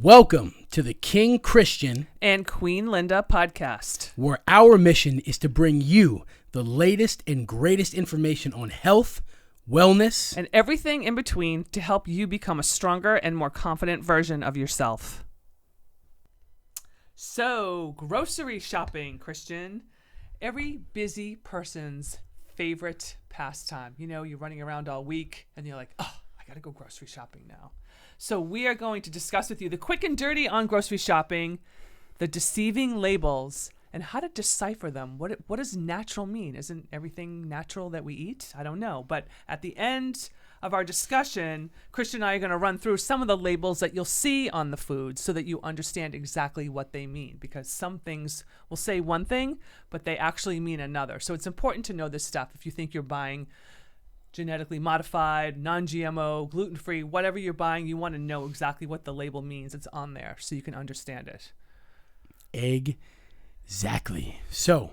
Welcome to the King Christian and Queen Linda podcast, where our mission is to bring you the latest and greatest information on health, wellness, and everything in between to help you become a stronger and more confident version of yourself. So, grocery shopping, Christian. Every busy person's favorite pastime. You know, you're running around all week and you're like, oh, I got to go grocery shopping now. So we are going to discuss with you the quick and dirty on grocery shopping, the deceiving labels, and how to decipher them. What does natural mean? Isn't everything natural that we eat? I don't know. But at the end of our discussion, Christian and I are going to run through some of the labels that you'll see on the food so that you understand exactly what they mean. Because some things will say one thing, but they actually mean another. So it's important to know this stuff if you think you're buying genetically modified, non-GMO, gluten-free, whatever you're buying, you want to know exactly what the label means. It's on there so you can understand it. Exactly. So,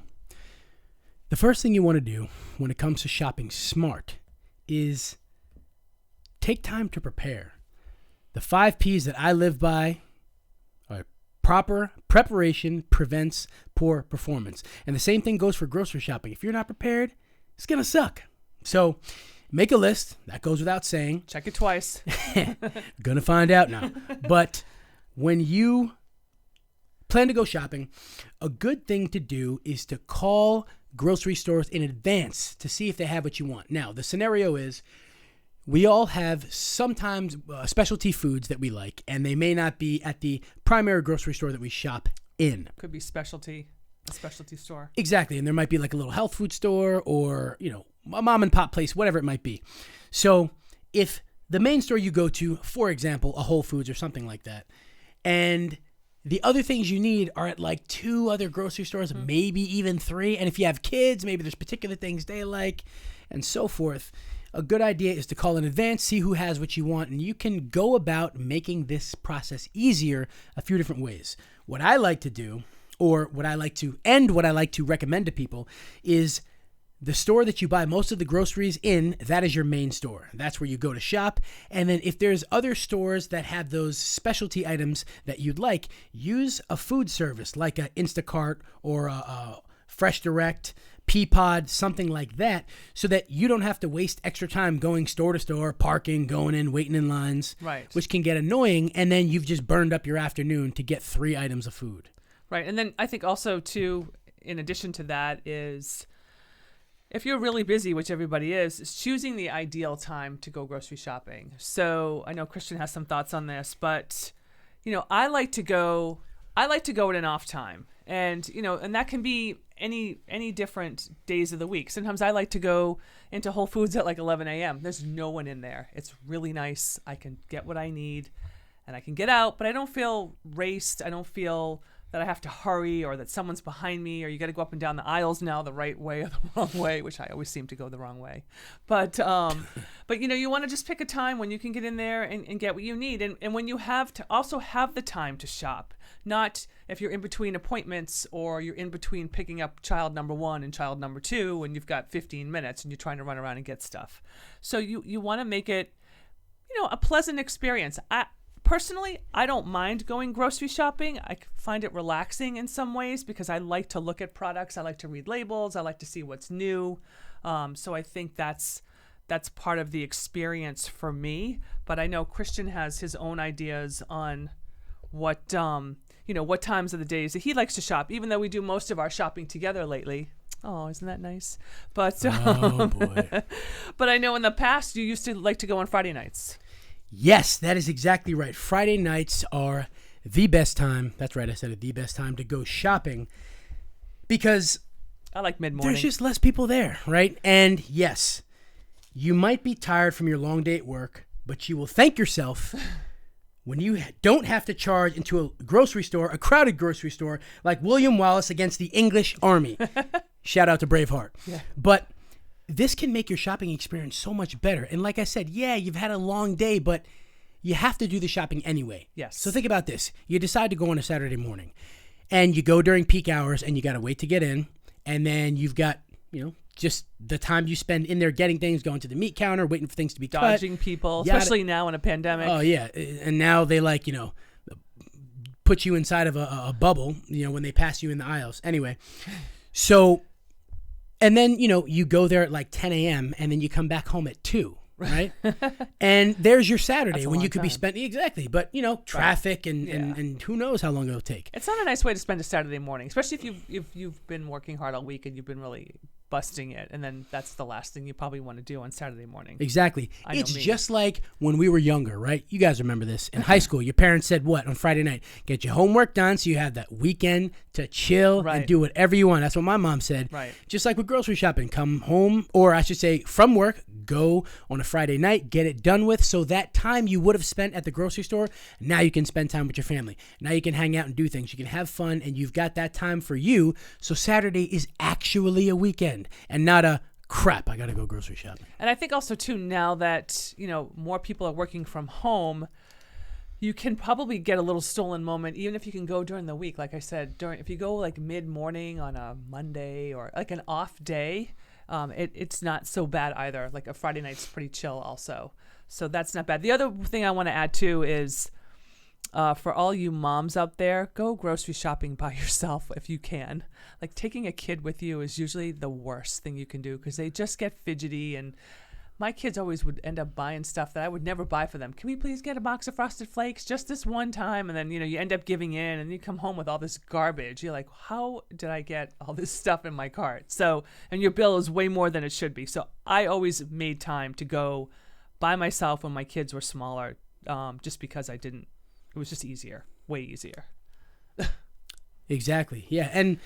the first thing you want to do when it comes to shopping smart is take time to prepare. The 5 P's that I live by are proper preparation prevents poor performance. And the same thing goes for grocery shopping. If you're not prepared, it's going to suck. So make a list. That goes without saying. Check it twice. Gonna find out now. But when you plan to go shopping, a good thing to do is to call grocery stores in advance to see if they have what you want. Now, the scenario is we all have sometimes specialty foods that we like, and they may not be at the primary grocery store that we shop in. Could be a specialty store. Exactly. And there might be like a little health food store or, a mom and pop place, whatever it might be. So if the main store you go to, for example, a Whole Foods or something like that, and the other things you need are at like 2 other grocery stores, maybe even 3. And if you have kids, maybe there's particular things they like and so forth. A good idea is to call in advance, see who has what you want, and you can go about making this process easier a few different ways. What I like to do, or what I like to recommend to people is the store that you buy most of the groceries in, that is your main store. That's where you go to shop. And then if there's other stores that have those specialty items that you'd like, use a food service like a Instacart or a Fresh Direct, Peapod, something like that, so that you don't have to waste extra time going store to store, parking, going in, waiting in lines, right? Which can get annoying. And then you've just burned up your afternoon to get 3 items of food. Right. And then I think also, too, in addition to that is if you're really busy, which everybody is choosing the ideal time to go grocery shopping. So I know Christian has some thoughts on this, but, I like to go at an off time. And, and that can be any different days of the week. Sometimes I like to go into Whole Foods at like 11 a.m. There's no one in there. It's really nice. I can get what I need and I can get out, but I don't feel raced. I don't feel that I have to hurry or that someone's behind me or you got to go up and down the aisles now the right way or the wrong way, which I always seem to go the wrong way. But you want to just pick a time when you can get in there and get what you need. And when you have to also have the time to shop, not if you're in between appointments or you're in between picking up child number 1 and child number 2 and you've got 15 minutes and you're trying to run around and get stuff. So you want to make it, a pleasant experience. Personally, I don't mind going grocery shopping. I find it relaxing in some ways because I like to look at products. I like to read labels. I like to see what's new. So I think that's part of the experience for me. But I know Christian has his own ideas on what times of the days that he likes to shop, even though we do most of our shopping together lately. Oh, isn't that nice? But oh, boy. But I know in the past you used to like to go on Friday nights. Yes, that is exactly right. Friday nights are the best time. That's right, I said it, the best time to go shopping because I like mid-morning. There's just less people there, right? And yes, you might be tired from your long day at work, but you will thank yourself when you don't have to charge into a grocery store, a crowded grocery store, like William Wallace against the English Army. Shout out to Braveheart. Yeah. But this can make your shopping experience so much better. And like I said, yeah, you've had a long day, but you have to do the shopping anyway. Yes. So think about this. You decide to go on a Saturday morning, and you go during peak hours, and you got to wait to get in. And then you've got, just the time you spend in there getting things, going to the meat counter, waiting for things to be dodging people, especially now in a pandemic. Oh, yeah. And now they put you inside of a bubble, when they pass you in the aisles. Anyway, so, and then, you go there at like 10 a.m. and then you come back home at 2, right? And there's your Saturday when you could be spent, exactly. But, traffic and who knows how long it'll take. It's not a nice way to spend a Saturday morning, especially if you've been working hard all week and you've been really busting it, and then that's the last thing you probably want to do on Saturday morning. Exactly. It's just like when we were younger, right? You guys remember this. In high school, your parents said what on Friday night? Get your homework done so you have that weekend to chill and do whatever you want. That's what my mom said. Right. Just like with grocery shopping. Come home, or I should say from work, go on a Friday night, get it done with, so that time you would have spent at the grocery store, now you can spend time with your family. Now you can hang out and do things. You can have fun, and you've got that time for you, so Saturday is actually a weekend and not a crap, I gotta go grocery shopping. And I think also too, now that more people are working from home, you can probably get a little stolen moment, even if you can go during the week. Like I said, if you go like mid-morning on a Monday or like an off day, it's not so bad either. Like a Friday night's pretty chill also, so that's not bad. The other thing I want to add too is, for all you moms out there, go grocery shopping by yourself if you can. Like taking a kid with you is usually the worst thing you can do because they just get fidgety, and my kids always would end up buying stuff that I would never buy for them. Can we please get a box of Frosted Flakes just this one time? And then, you end up giving in and you come home with all this garbage. You're like, how did I get all this stuff in my cart? So, and your bill is way more than it should be. So I always made time to go by myself when my kids were smaller, just because it was just easier, way easier. Exactly. Yeah. And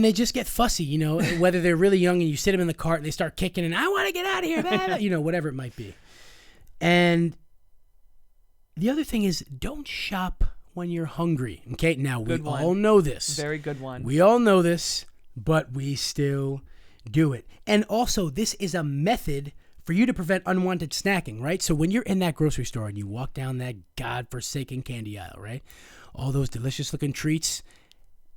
they just get fussy, whether they're really young and you sit them in the cart and they start kicking and I want to get out of here, whatever it might be. And the other thing is, don't shop when you're hungry. Okay. Now we all know this. Very good one. We all know this, but we still do it. And also, this is a method for you to prevent unwanted snacking, right? So when you're in that grocery store and you walk down that godforsaken candy aisle, right? All those delicious looking treats.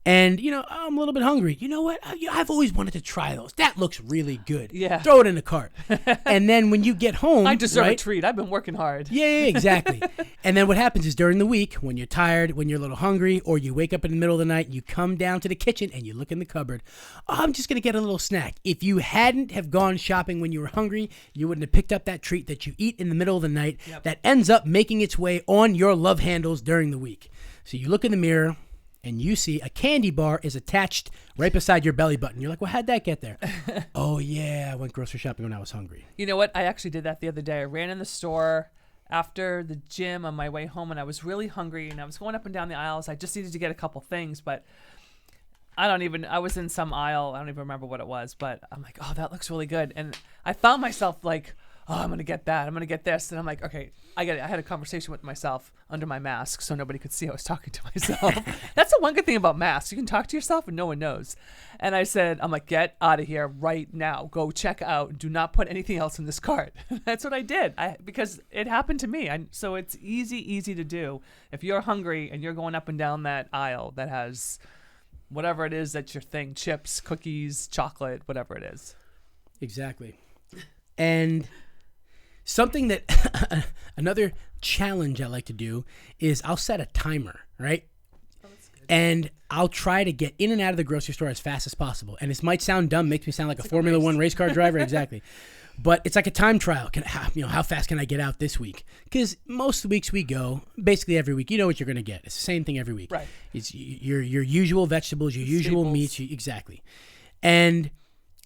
And, I'm a little bit hungry. You know what? I've always wanted to try those. That looks really good. Yeah. Throw it in the cart. And then when you get home, I deserve a treat. I've been working hard. Yeah, exactly. And then what happens is during the week, when you're tired, when you're a little hungry, or you wake up in the middle of the night, you come down to the kitchen and you look in the cupboard. Oh, I'm just going to get a little snack. If you hadn't have gone shopping when you were hungry, you wouldn't have picked up that treat that you eat in the middle of the night that ends up making its way on your love handles during the week. So you look in the mirror, and you see a candy bar is attached right beside your belly button. You're like, well, how'd that get there? Oh, yeah, I went grocery shopping when I was hungry. You know what? I actually did that the other day. I ran in the store after the gym on my way home, and I was really hungry, and I was going up and down the aisles. I just needed to get a couple things, but I was in some aisle. I don't even remember what it was, but I'm like, oh, that looks really good. And I found myself like, oh, I'm going to get that. I'm going to get this. And I'm like, okay, I get it. I had a conversation with myself under my mask so nobody could see I was talking to myself. That's the one good thing about masks. You can talk to yourself and no one knows. And I said, I'm like, get out of here right now. Go check out. Do not put anything else in this cart. That's what I did because it happened to me. So it's easy to do. If you're hungry and you're going up and down that aisle that has whatever it is that's your thing, chips, cookies, chocolate, whatever it is. Exactly. And something that another challenge I like to do is I'll set a timer, right? Oh, that's good. And I'll try to get in and out of the grocery store as fast as possible. And this might sound dumb, makes me sound like a Formula One race car driver, exactly. But it's like a time trial. How fast can I get out this week? Because most weeks we go, basically every week, you know what you're going to get. It's the same thing every week. Right. It's your usual vegetables, your usual Staples. meats, exactly. And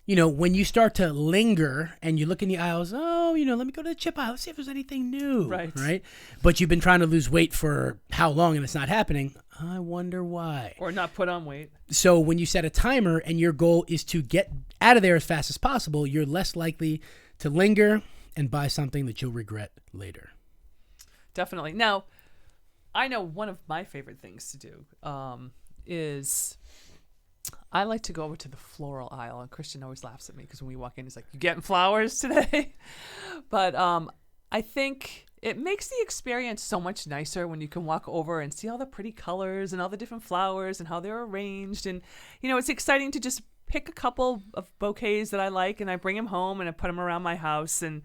when you start to linger and you look in the aisles, let me go to the chip aisle, let's see if there's anything new. Right? But you've been trying to lose weight for how long and it's not happening? I wonder why. Or not put on weight. So when you set a timer and your goal is to get out of there as fast as possible, you're less likely to linger and buy something that you'll regret later. Definitely. Now, I know one of my favorite things to do is I like to go over to the floral aisle, and Christian always laughs at me because when we walk in, he's like, "You getting flowers today?" But I think it makes the experience so much nicer when you can walk over and see all the pretty colors and all the different flowers and how they're arranged. And, it's exciting to just pick a couple of bouquets that I like, and I bring them home and I put them around my house. And,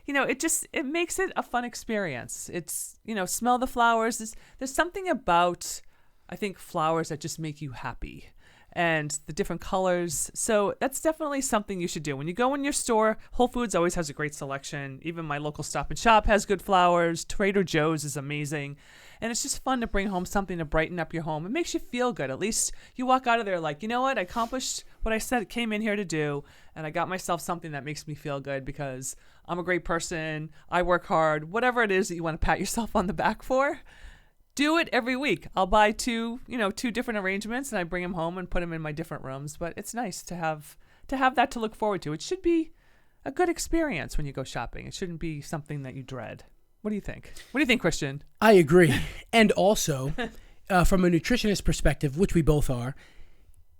it makes it a fun experience. It's, smell the flowers. There's something about, I think, flowers that just make you happy, and the different colors. So that's definitely something you should do. When you go in your store, Whole Foods always has a great selection. Even my local Stop and Shop has good flowers. Trader Joe's is amazing. And it's just fun to bring home something to brighten up your home. It makes you feel good. At least you walk out of there like, you know what? I accomplished what I said came in here to do, and I got myself something that makes me feel good because I'm a great person. I work hard. Whatever it is that you want to pat yourself on the back for, do it every week. I'll buy two different arrangements, and I bring them home and put them in my different rooms. But it's nice to have that to look forward to. It should be a good experience when you go shopping. It shouldn't be something that you dread. What do you think? What do you think, Christian? I agree. And also, from a nutritionist perspective, which we both are,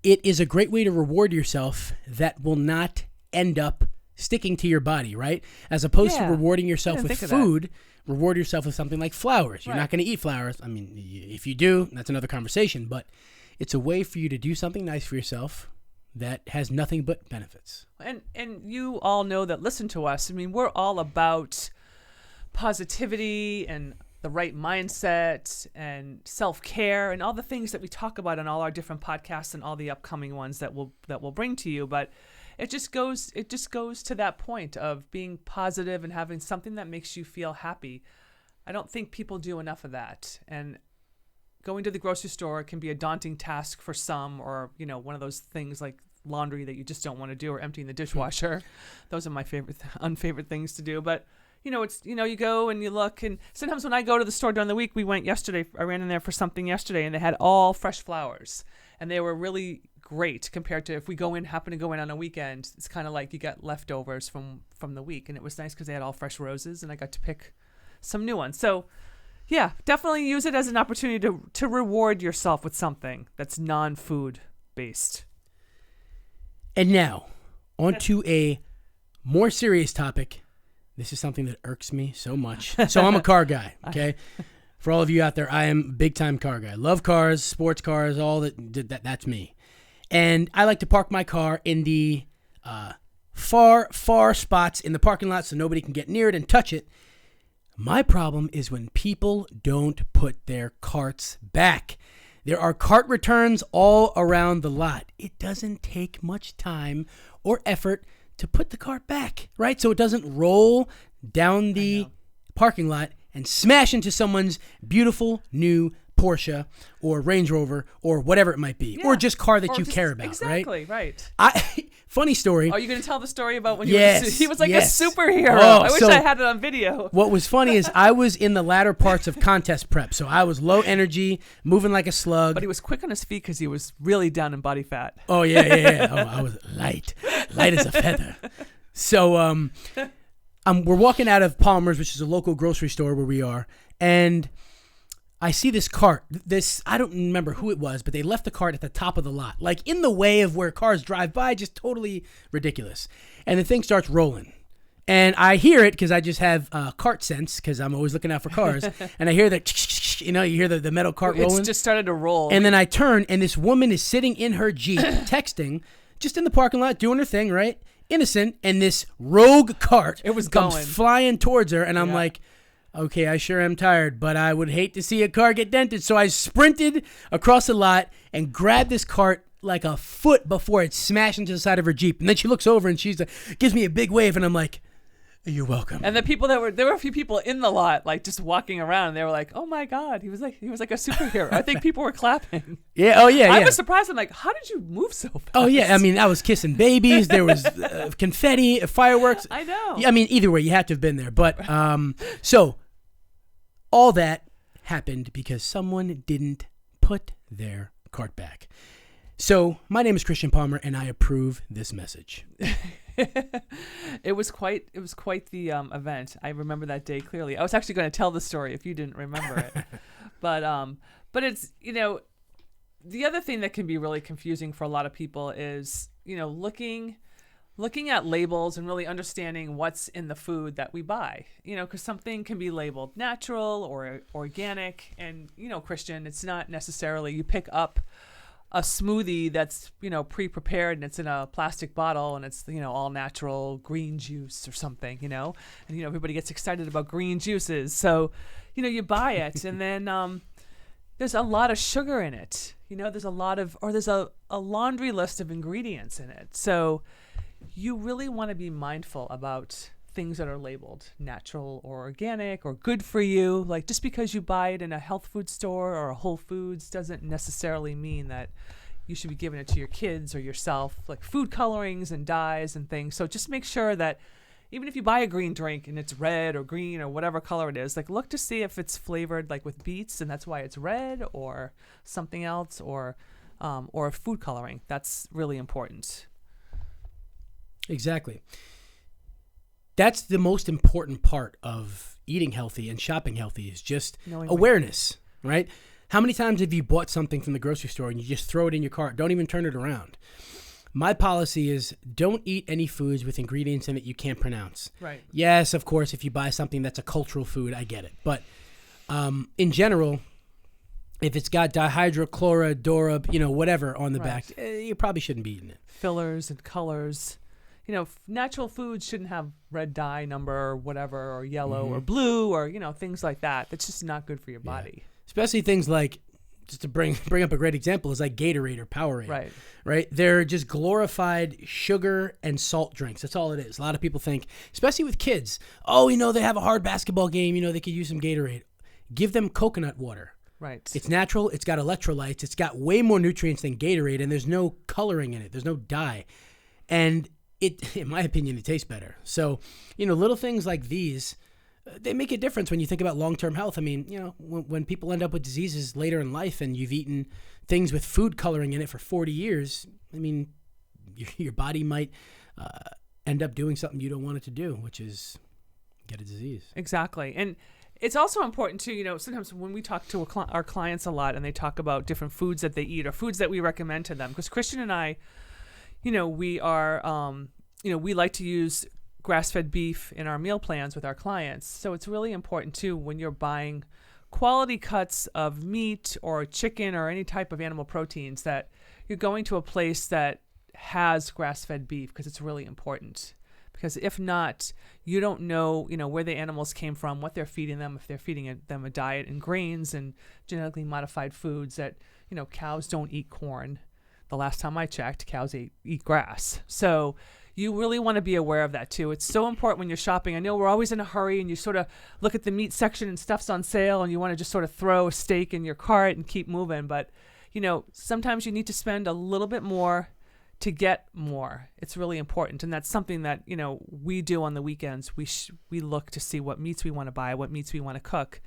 it is a great way to reward yourself that will not end up sticking to your body, right? As opposed to rewarding yourself with food, reward yourself with something like flowers. You're not going to eat flowers. I mean, if you do, that's another conversation. But it's a way for you to do something nice for yourself that has nothing but benefits. And you all know that, listen to us. I mean, we're all about positivity and the right mindset and self-care and all the things that we talk about on all our different podcasts and all the upcoming ones that we'll bring to you. But it just goes to that point of being positive and having something that makes you feel happy. I don't think people do enough of that. And going to the grocery store can be a daunting task for some, or, one of those things like laundry that you just don't want to do, or emptying the dishwasher. Those are my unfavorite things to do. But it's, you go and you look, and sometimes when I go to the store during the week, I ran in there for something yesterday, and they had all fresh flowers, and they were really great compared to if we happen to go in on a weekend. It's kind of like you got leftovers from the week, and it was nice because they had all fresh roses, and I got to pick some new ones. So yeah, definitely use it as an opportunity to reward yourself with something that's non-food based. And now, on to a more serious topic. This is something that irks me so much. So I'm a car guy, okay? For all of you out there, I am a big-time car guy. Love cars, sports cars, all that's me. And I like to park my car in the far, far spots in the parking lot so nobody can get near it and touch it. My problem is when people don't put their carts back. There are cart returns all around the lot. It doesn't take much time or effort to put the cart back, right? So it doesn't roll down the parking lot and smash into someone's beautiful new Porsche or Range Rover or whatever it might be, or just car that you care about, exactly, right? Funny story. Are you going to tell the story about when he was like a superhero? Oh, I wish I had it on video. What was funny is I was in the latter parts of contest prep, so I was low energy, moving like a slug. But he was quick on his feet because he was really down in body fat. Oh, yeah. Oh, I was light as a feather. So we're walking out of Palmer's, which is a local grocery store where we are, and I see this cart. I don't remember who it was, but they left the cart at the top of the lot, like in the way of where cars drive by, just totally ridiculous. And the thing starts rolling. And I hear it because I just have cart sense because I'm always looking out for cars. And I hear that, you hear the metal cart rolling. It's just started to roll. And then I turn, and this woman is sitting in her Jeep texting, just in the parking lot, doing her thing, right? Innocent. And this rogue cart comes flying towards her, and I'm like, okay, I sure am tired, but I would hate to see a car get dented. So I sprinted across the lot and grabbed this cart like a foot before it smashed into the side of her Jeep. And then she looks over and gives me a big wave, and I'm like, you're welcome. And the people there were a few people in the lot, like just walking around, and they were like, oh my God, he was like a superhero. I think people were clapping. Yeah, oh yeah. I was surprised. I'm like, how did you move so fast? Oh yeah, I mean, I was kissing babies. There was confetti, fireworks. I know. I mean, either way, you had to have been there. But so all that happened because someone didn't put their cart back. So my name is Christian Palmer, and I approve this message. It was quite the event. I remember that day clearly. I was actually going to tell the story if you didn't remember it. But it's, the other thing that can be really confusing for a lot of people is, looking at labels and really understanding what's in the food that we buy, because something can be labeled natural or organic. And, Christian, it's not necessarily you pick up a smoothie that's, pre-prepared and it's in a plastic bottle and it's, all natural green juice or something, and, everybody gets excited about green juices. So, you buy it and then there's a lot of sugar in it. There's a laundry list of ingredients in it. So you really want to be mindful about things that are labeled natural or organic or good for you. Like, just because you buy it in a health food store or a Whole Foods doesn't necessarily mean that you should be giving it to your kids or yourself, like food colorings and dyes and things. So just make sure that even if you buy a green drink and it's red or green or whatever color it is, like, look to see if it's flavored like with beets and that's why it's red, or something else, or food coloring. That's really important. Exactly. That's the most important part of eating healthy and shopping healthy, is just awareness, right? How many times have you bought something from the grocery store and you just throw it in your cart, don't even turn it around? My policy is don't eat any foods with ingredients in it you can't pronounce. Right. Yes, of course, if you buy something that's a cultural food, I get it. But in general, if it's got dihydrochlorodopa, whatever on the back, you probably shouldn't be eating it. Fillers and colors. Natural foods shouldn't have red dye number or whatever, or yellow or blue, or, things like that. That's just not good for your body. Especially things like, just to bring up a great example, is like Gatorade or Powerade. Right? They're just glorified sugar and salt drinks. That's all it is. A lot of people think, especially with kids, they have a hard basketball game, they could use some Gatorade. Give them coconut water. Right. It's natural. It's got electrolytes. It's got way more nutrients than Gatorade, and there's no coloring in it. There's no dye. And in my opinion, it tastes better. So, little things like these, they make a difference when you think about long-term health. I mean, when people end up with diseases later in life and you've eaten things with food coloring in it for 40 years, I mean, your body might end up doing something you don't want it to do, which is get a disease. Exactly. And it's also important too, sometimes when we talk to our clients a lot and they talk about different foods that they eat or foods that we recommend to them, because Christian and I, we are, we like to use grass-fed beef in our meal plans with our clients. So it's really important too, when you're buying quality cuts of meat or chicken or any type of animal proteins, that you're going to a place that has grass-fed beef, because it's really important. Because if not, you don't know, where the animals came from, what they're feeding them, if they're feeding them a diet in grains and genetically modified foods that, cows don't eat corn. The last time I checked, cows eat grass. So you really want to be aware of that too. It's so important when you're shopping. I know we're always in a hurry and you sort of look at the meat section and stuff's on sale and you want to just sort of throw a steak in your cart and keep moving. But, sometimes you need to spend a little bit more to get more. It's really important. And that's something that, we do on the weekends. We look to see what meats we want to buy, what meats we want to cook.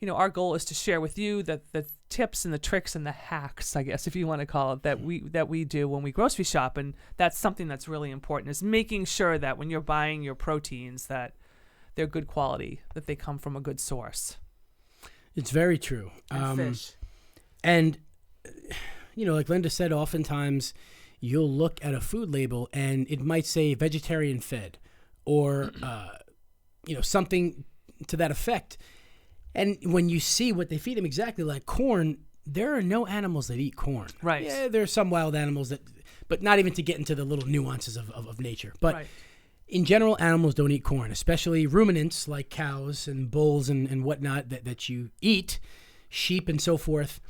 Our goal is to share with you the tips and the tricks and the hacks, I guess, if you want to call it, that we do when we grocery shop. And that's something that's really important, is making sure that when you're buying your proteins, that they're good quality, that they come from a good source. It's very true. And fish. And, like Linda said, oftentimes you'll look at a food label and it might say vegetarian fed or, something to that effect. And when you see what they feed them, exactly like corn, there are no animals that eat corn. Right. Yeah, there are some wild animals but not even to get into the little nuances of nature. But in general, animals don't eat corn, especially ruminants like cows and bulls and whatnot that you eat, sheep and so forth.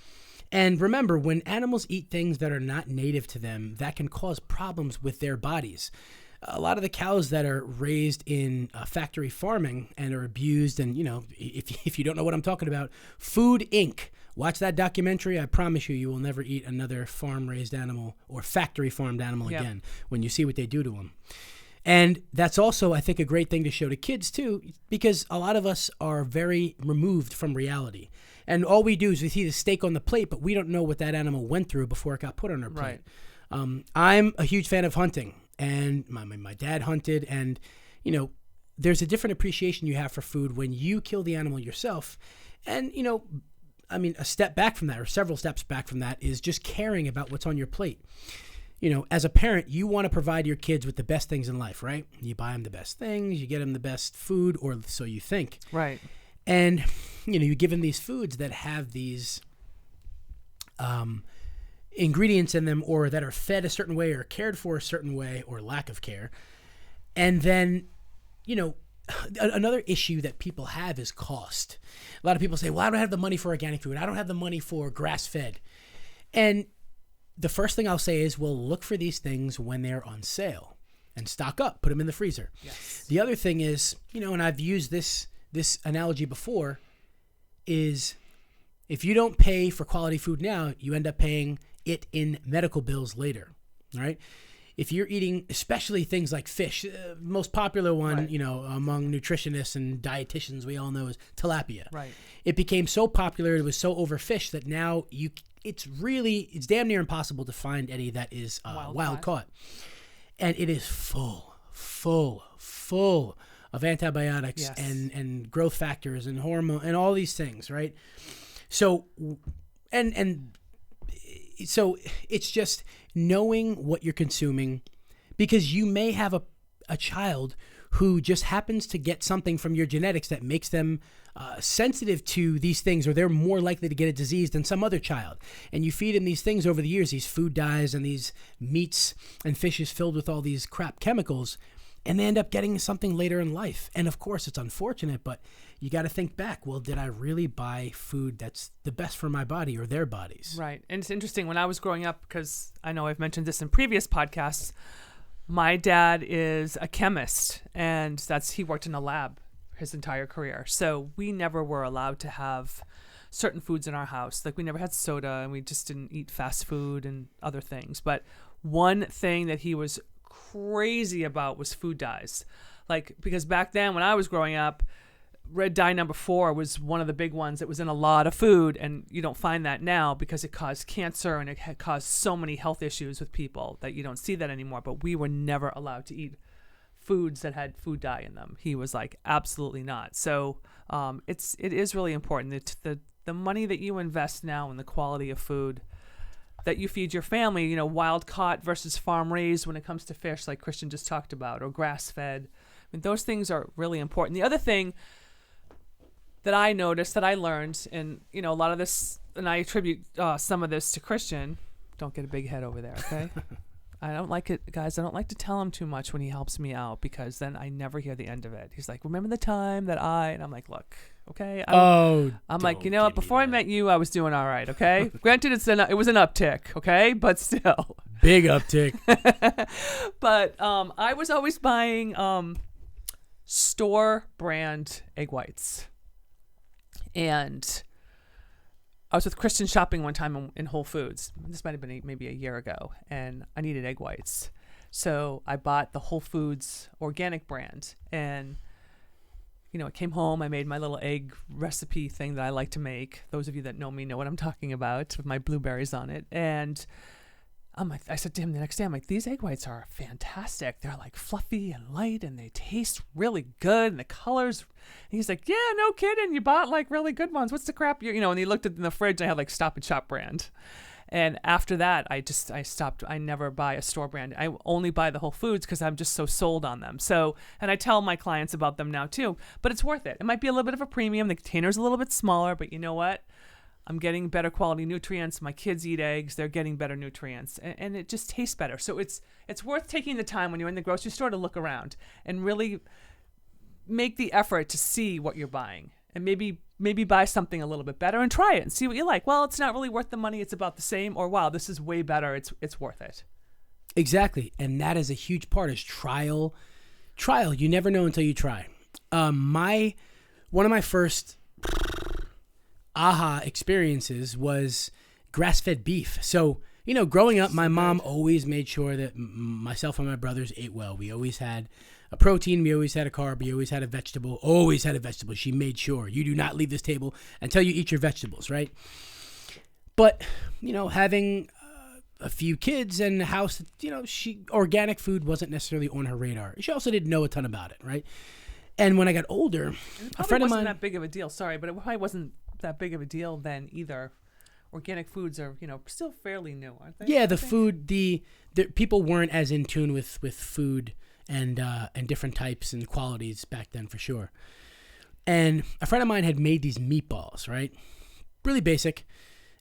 And remember, when animals eat things that are not native to them, that can cause problems with their bodies. A lot of the cows that are raised in factory farming and are abused, and, if you don't know what I'm talking about, Food Inc. Watch that documentary. I promise you will never eat another farm-raised animal or factory-farmed animal again when you see what they do to them. And that's also, I think, a great thing to show to kids, too, because a lot of us are very removed from reality. And all we do is we see the steak on the plate, but we don't know what that animal went through before it got put on our plate. Right. I'm a huge fan of hunting. And my dad hunted, and, there's a different appreciation you have for food when you kill the animal yourself. And, a step back from that, or several steps back from that, is just caring about what's on your plate. As a parent, you want to provide your kids with the best things in life, right? You buy them the best things, you get them the best food, or so you think. Right. And, you give them these foods that have these ingredients in them, or that are fed a certain way or cared for a certain way, or lack of care. And then, another issue that people have is cost. A lot of people say, well, I don't have the money for organic food. I don't have the money for grass-fed. And the first thing I'll say is, well, look for these things when they're on sale and stock up, put them in the freezer. Yes. The other thing is, and I've used this analogy before, is if you don't pay for quality food now, you end up paying it in medical bills later, right? If you're eating, especially things like fish, most popular one, right. Among nutritionists and dietitians, we all know is tilapia. Right. It became so popular, it was so overfished that now it's damn near impossible to find any that is wild caught. And it is full of antibiotics yes. and growth factors and hormone and all these things, right? So, so it's just knowing what you're consuming, because you may have a child who just happens to get something from your genetics that makes them sensitive to these things, or they're more likely to get a disease than some other child. And you feed them these things over the years, these food dyes and these meats and fishes filled with all these crap chemicals, and they end up getting something later in life. And of course, it's unfortunate, but you got to think back, well, did I really buy food that's the best for my body or their bodies? Right. And it's interesting, when I was growing up, because I know I've mentioned this in previous podcasts, my dad is a chemist, and he worked in a lab his entire career. So we never were allowed to have certain foods in our house. Like, we never had soda, and we just didn't eat fast food and other things. But one thing that he was crazy about was food dyes. Like, because back then when I was growing up, red dye number 4 was one of the big ones that was in a lot of food, and you don't find that now because it caused cancer and it had caused so many health issues with people that you don't see that anymore. But we were never allowed to eat foods that had food dye in them. He was like, absolutely not. So it is really important that the money that you invest now in the quality of food that you feed your family, wild caught versus farm raised when it comes to fish, like Christian just talked about, or grass fed. I mean, those things are really important. The other thing that I noticed, that I learned, and a lot of this, and I attribute some of this to Christian. Don't get a big head over there, okay? I don't like it, guys. I don't like to tell him too much when he helps me out, because then I never hear the end of it. He's like, remember the time that and I'm like, look, okay. I'm like, before I met you, I was doing all right, okay? Granted, it was an uptick, okay? But still. Big uptick. But I was always buying store brand egg whites. And I was with Christian shopping one time in Whole Foods. This might have been maybe a year ago, and I needed egg whites. So I bought the Whole Foods organic brand, and I came home, I made my little egg recipe thing that I like to make. Those of you that know me know what I'm talking about, with my blueberries on it. And I said to him the next day, I'm like, these egg whites are fantastic. They're like fluffy and light, and they taste really good, and the colors. And he's like, yeah, no kidding. You bought like really good ones. What's the crap? And he looked in the fridge, and I had like Stop and Shop brand. And after that, I stopped. I never buy a store brand. I only buy the Whole Foods because I'm just so sold on them. So, and I tell my clients about them now too, but it's worth it. It might be a little bit of a premium. The container's a little bit smaller, but you know what? I'm getting better quality nutrients. My kids eat eggs. They're getting better nutrients, and it just tastes better. So it's worth taking the time when you're in the grocery store to look around and really make the effort to see what you're buying, and maybe buy something a little bit better and try it and see what you like. Well, it's not really worth the money. It's about the same, or wow, this is way better. It's worth it. Exactly. And that is a huge part, is trial. You never know until you try. One of my first aha experiences was grass-fed beef. So, growing up, my mom always made sure that myself and my brothers ate well. We always had a protein, we always had a carb, we always had a vegetable, She made sure you do not leave this table until you eat your vegetables, right? But, having a few kids and a house, organic food wasn't necessarily on her radar. She also didn't know a ton about it, right? And when I got older, a friend of mine... wasn't that big of a deal, sorry, but it probably wasn't that big of a deal then either. Organic foods are, still fairly new, aren't they? Yeah, the people weren't as in tune with food and different types and qualities back then, for sure. And a friend of mine had made these meatballs, right? Really basic.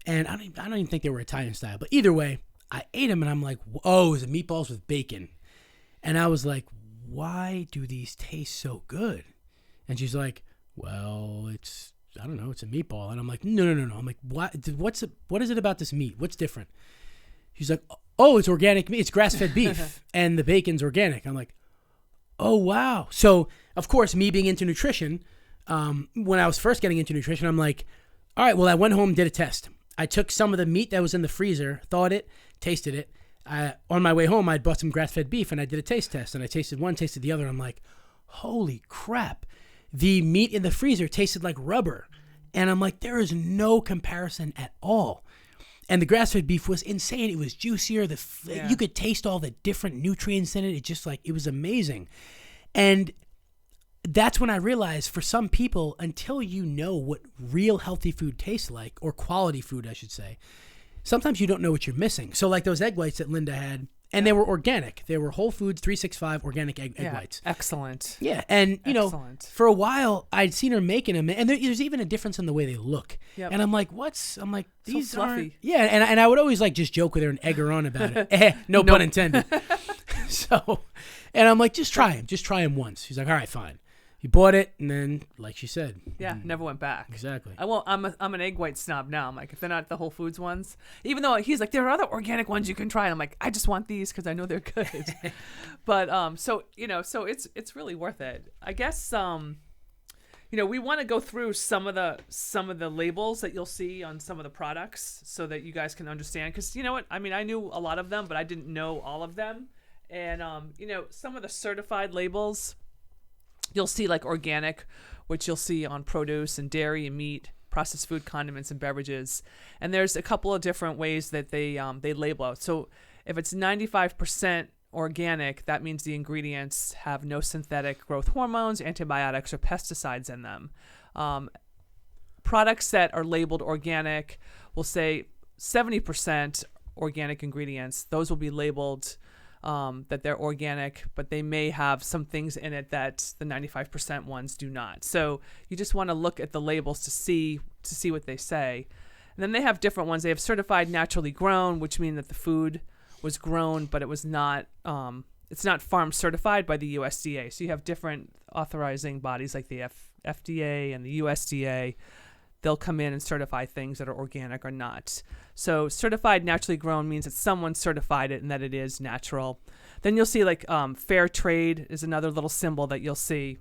And I don't even think they were Italian style. But either way, I ate them and I'm like, oh, it was meatballs with bacon. And I was like, why do these taste so good? And she's like, well, I don't know, it's a meatball. And I'm like, no. I'm like, what is it about this meat? What's different? She's like, oh, it's organic meat. It's grass-fed beef and the bacon's organic. I'm like, oh, wow. So, of course, me being into nutrition, when I was first getting into nutrition, I'm like, all right, well, I went home and did a test. I took some of the meat that was in the freezer, thawed it, tasted it. On my way home, I'd bought some grass-fed beef, and I did a taste test. And I tasted one, tasted the other, and I'm like, holy crap. The meat in the freezer tasted like rubber. And I'm like, there is no comparison at all. And the grass-fed beef was insane. It was juicier. You could taste all the different nutrients in it. It was amazing. And that's when I realized for some people, until you know what real healthy food tastes like, or quality food, I should say, sometimes you don't know what you're missing. So like those egg whites that Linda had, and they were organic. They were Whole Foods 365 organic egg whites. Excellent. Yeah, and for a while I'd seen her making them, and there's even a difference in the way they look. Yep. And I'm like, these so fluffy. Yeah, and I would always like just joke with her and egg her on about it. No pun intended. So, and I'm like, just try them once. She's like, all right, fine. You bought it, and then, like she said, never went back. Exactly. I'm an egg white snob now. I'm like, if they're not the Whole Foods ones, even though he's like, there are other organic ones you can try. And I'm like, I just want these because I know they're good. But so it's really worth it. I guess we want to go through some of the labels that you'll see on some of the products so that you guys can understand. Because you know what, I mean, I knew a lot of them, but I didn't know all of them. And some of the certified labels. You'll see like organic, which you'll see on produce and dairy and meat, processed food, condiments, and beverages. And there's a couple of different ways that they label out. So if it's 95% organic, that means the ingredients have no synthetic growth hormones, antibiotics, or pesticides in them. Products that are labeled organic will say 70% organic ingredients. Those will be labeled that they're organic, but they may have some things in it that the 95% ones do not. So you just want to look at the labels to see what they say. And then they have different ones. They have certified naturally grown, which means that the food was grown, but it was not. It's not farm certified by the USDA. So you have different authorizing bodies like the FDA and the USDA. They'll come in and certify things that are organic or not. So certified naturally grown means that someone certified it and that it is natural. Then you'll see like fair trade is another little symbol that you'll see.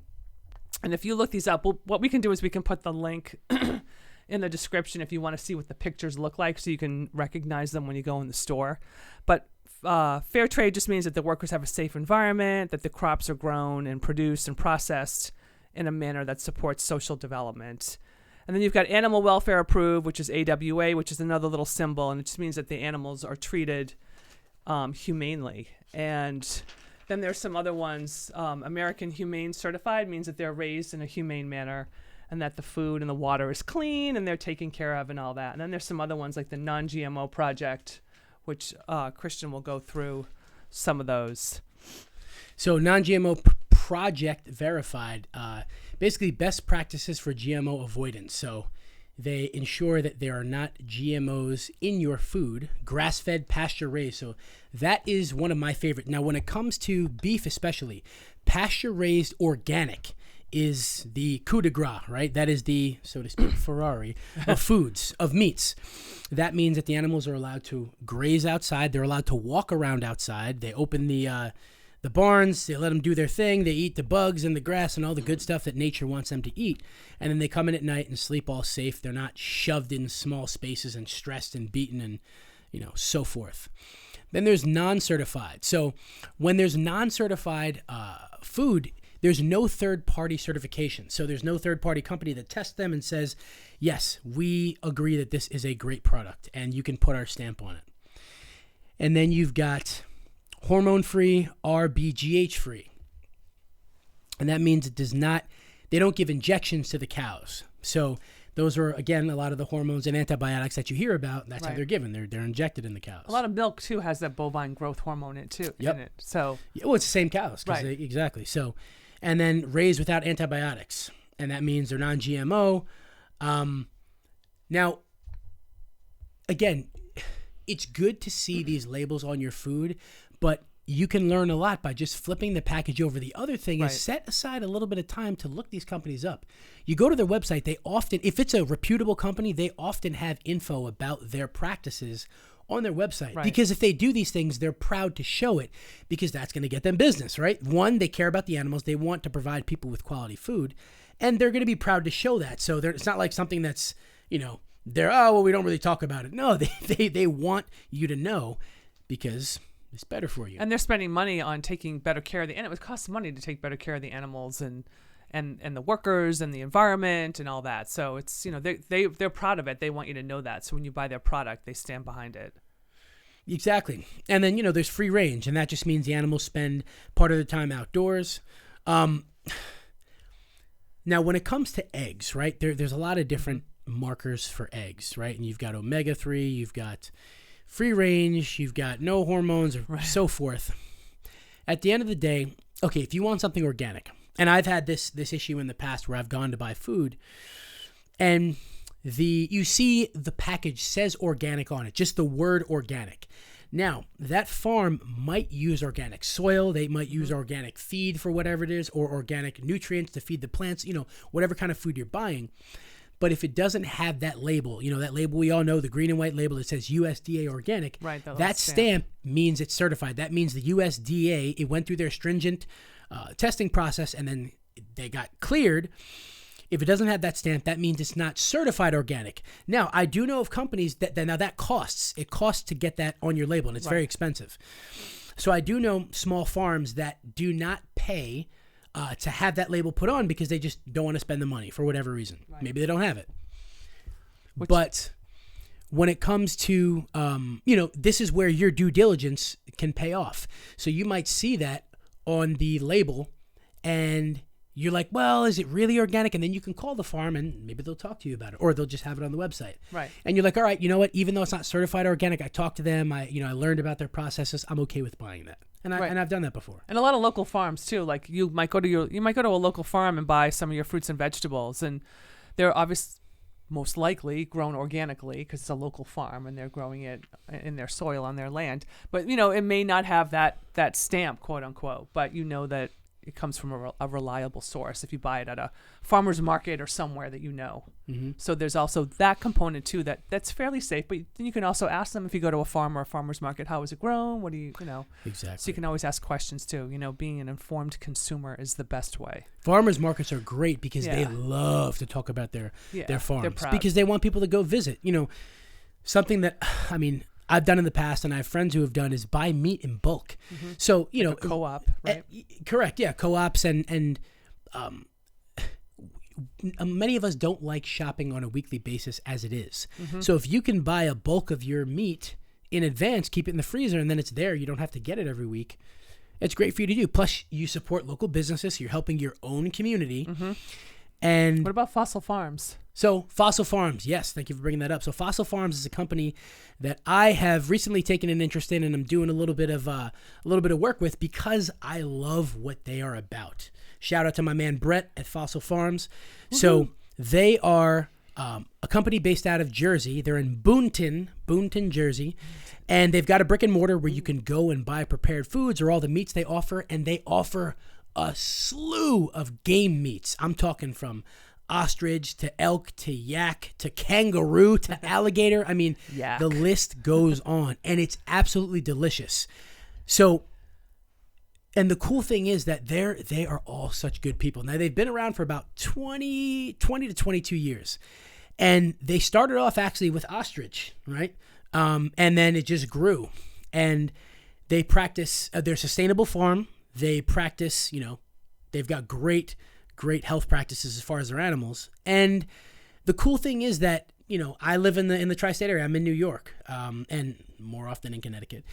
And if you look these up, what we can do is we can put the link in the description if you want to see what the pictures look like so you can recognize them when you go in the store. But fair trade just means that the workers have a safe environment, that the crops are grown and produced and processed in a manner that supports social development. And then you've got animal welfare approved, which is AWA, which is another little symbol, and it just means that the animals are treated humanely. And then there's some other ones. American Humane Certified means that they're raised in a humane manner and that the food and the water is clean and they're taken care of and all that. And then there's some other ones like the Non-GMO Project, which Christian will go through some of those. So Non-GMO Project verified, basically best practices for GMO avoidance. So they ensure that there are not GMOs in your food, grass-fed, pasture-raised. So that is one of my favorite. Now, when it comes to beef especially, pasture-raised organic is the coup de grace, right? That is the, so to speak, Ferrari of foods, of meats. That means that the animals are allowed to graze outside. They're allowed to walk around outside. They open the barns, they let them do their thing, they eat the bugs and the grass and all the good stuff that nature wants them to eat, and then they come in at night and sleep all safe. They're not shoved in small spaces and stressed and beaten and, so forth. Then there's non-certified. So when there's non-certified food, there's no third-party certification. So there's no third-party company that tests them and says, yes, we agree that this is a great product, and you can put our stamp on it. And then you've got hormone-free, RBGH-free. And that means they don't give injections to the cows. So those are, again, a lot of the hormones and antibiotics that you hear about. That's how they're given. They're injected in the cows. A lot of milk, too, has that bovine growth hormone in it, too. Yep. In it. So, well, it's the same cows. Right. Exactly. So, and then raised without antibiotics. And that means they're non-GMO. Now, again, it's good to see these labels on your food, but you can learn a lot by just flipping the package over. The other thing is set aside a little bit of time to look these companies up. You go to their website, they often, if it's a reputable company, they often have info about their practices on their website. Right. Because if they do these things, they're proud to show it because that's going to get them business, right? One, they care about the animals. They want to provide people with quality food, and they're going to be proud to show that. So it's not like something that's, they're, we don't really talk about it. No, they want you to know because it's better for you. And they're spending money on taking better care of the animals. It costs money to take better care of the animals and the workers and the environment and all that. So it's, they're proud of it. They want you to know that. So when you buy their product, they stand behind it. Exactly. And then, there's free range, and that just means the animals spend part of their time outdoors. Now, when it comes to eggs, right, there's a lot of different markers for eggs, right? And you've got omega-3, you've got free range, you've got no hormones, or so forth. At the end of the day, okay, if you want something organic, and I've had this issue in the past where I've gone to buy food, and you see the package says organic on it, just the word organic. Now, that farm might use organic soil, they might use organic feed for whatever it is, or organic nutrients to feed the plants, whatever kind of food you're buying. But if it doesn't have that label, that label we all know, the green and white label that says USDA organic, right, that stamp means it's certified. That means the USDA, it went through their stringent testing process, and then they got cleared. If it doesn't have that stamp, that means it's not certified organic. Now, I do know of companies that costs. It costs to get that on your label, and it's very expensive. So I do know small farms that do not pay to have that label put on because they just don't want to spend the money for whatever reason. Right. Maybe they don't have it. But when it comes to, this is where your due diligence can pay off. So you might see that on the label and you're like, well, is it really organic? And then you can call the farm and maybe they'll talk to you about it, or they'll just have it on the website. Right. And you're like, all right, you know what? Even though it's not certified organic, I talked to them. I learned about their processes. I'm okay with buying that. And I've done that before. And a lot of local farms too. Like you might go to a local farm and buy some of your fruits and vegetables, and they're obviously most likely grown organically because it's a local farm and they're growing it in their soil on their land. But it may not have that stamp, quote unquote. But that it comes from a reliable source if you buy it at a farmer's market or somewhere that Mm-hmm. So there's also that component too that's fairly safe. But then you can also ask them if you go to a farm or a farmer's market, how is it grown? What do you Exactly. So you can always ask questions too. Being an informed consumer is the best way. Farmers markets are great because they love to talk about their farms because they want people to go visit. Something that I've done in the past, and I have friends who have done, is buy meat in bulk. Mm-hmm. So like a co-op, right? Correct, yeah, co-ops and many of us don't like shopping on a weekly basis as it is. Mm-hmm. So if you can buy a bulk of your meat in advance, keep it in the freezer, and then it's there, you don't have to get it every week. It's great for you to do. Plus, you support local businesses. You're helping your own community. Mm-hmm. And what about Fossil Farms? So Fossil Farms, yes, thank you for bringing that up. So Fossil Farms is a company that I have recently taken an interest in, and I'm doing a little bit of work with because I love what they are about. Shout out to my man Brett at Fossil Farms. Mm-hmm. So they are a company based out of Jersey. They're in Boonton, Jersey, and they've got a brick and mortar where you can go and buy prepared foods or all the meats they offer, and they offer a slew of game meats. I'm talking from ostrich to elk to yak to kangaroo to alligator. The list goes on, and it's absolutely delicious. So, and the cool thing is that they are all such good people. Now, they've been around for about 20 to 22 years, and they started off actually with ostrich, right? And then it just grew, and they practice their sustainable farm. They practice, they've got great health practices as far as their animals. And the cool thing is that, I live in the tri-state area. I'm in New York, and more often in Connecticut.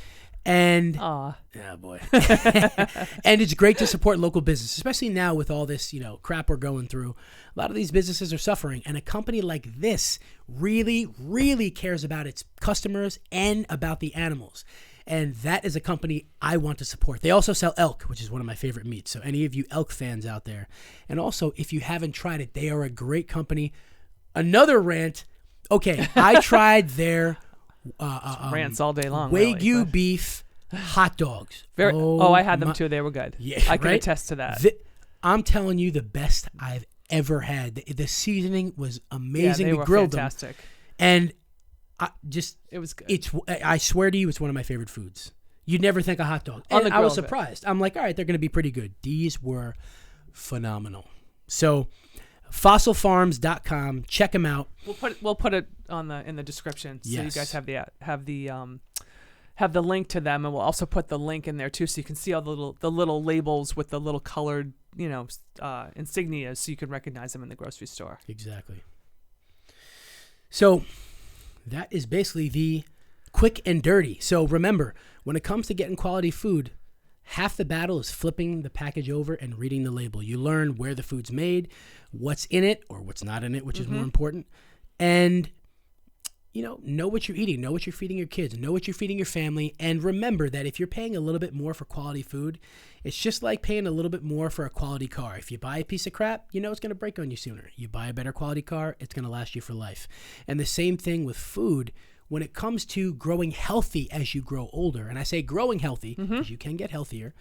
And boy. And it's great to support local business, especially now with all this, crap we're going through. A lot of these businesses are suffering, and a company like this really, really cares about its customers and about the animals. And that is a company I want to support. They also sell elk, which is one of my favorite meats. So any of you elk fans out there. And also, if you haven't tried it, they are a great company. Another rant. Okay, I tried their rants all day long. Wagyu really, but beef hot dogs. I had them too. They were good. Yeah, I can right? attest to that. I'm telling you, the best I've ever had. The seasoning was amazing. Yeah, they we were grilled fantastic. them, and It was good. I swear to you, it's one of my favorite foods. You'd never think a hot dog. On And the I was grill, but- surprised. I'm like, all right, they're going to be pretty good. These were phenomenal. So, fossilfarms.com. Check them out. We'll put it in the description so you Yes. guys have the link to them, and we'll also put the link in there too, so you can see all the little labels with the little colored insignias, so you can recognize them in the grocery store. Exactly. So that is basically the quick and dirty. So remember, when it comes to getting quality food, half the battle is flipping the package over and reading the label. You learn where the food's made, what's in it or what's not in it, which is more important. And, know what you're eating, know what you're feeding your kids, know what you're feeding your family. And remember that if you're paying a little bit more for quality food, it's just like paying a little bit more for a quality car. If you buy a piece of crap, it's going to break on you sooner. You buy a better quality car, it's going to last you for life. And the same thing with food. When it comes to growing healthy as you grow older, and I say growing healthy because you can get healthier,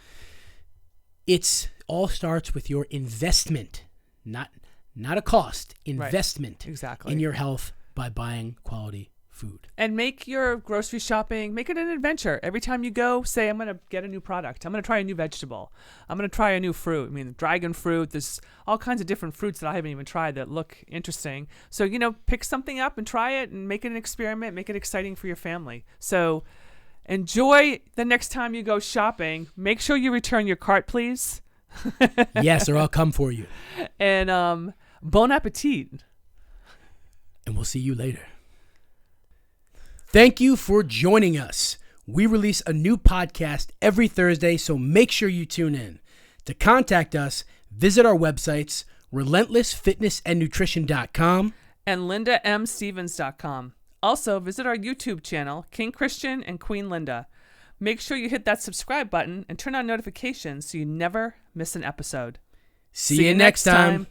it's all starts with your investment, not a cost, investment Exactly. in your health by buying quality food. And make your grocery shopping, make it an adventure. Every time you go, say, I'm going to get a new product. I'm going to try a new vegetable. I'm going to try a new fruit. I mean, dragon fruit. There's all kinds of different fruits that I haven't even tried that look interesting. So, pick something up and try it and make it an experiment. Make it exciting for your family. So enjoy the next time you go shopping. Make sure you return your cart, please. Yes, or I'll come for you. And bon appetit. And we'll see you later. Thank you for joining us. We release a new podcast every Thursday, so make sure you tune in. To contact us, visit our websites, relentlessfitnessandnutrition.com and lindamstevens.com. Also, visit our YouTube channel, King Christian and Queen Linda. Make sure you hit that subscribe button and turn on notifications so you never miss an episode. See you next time.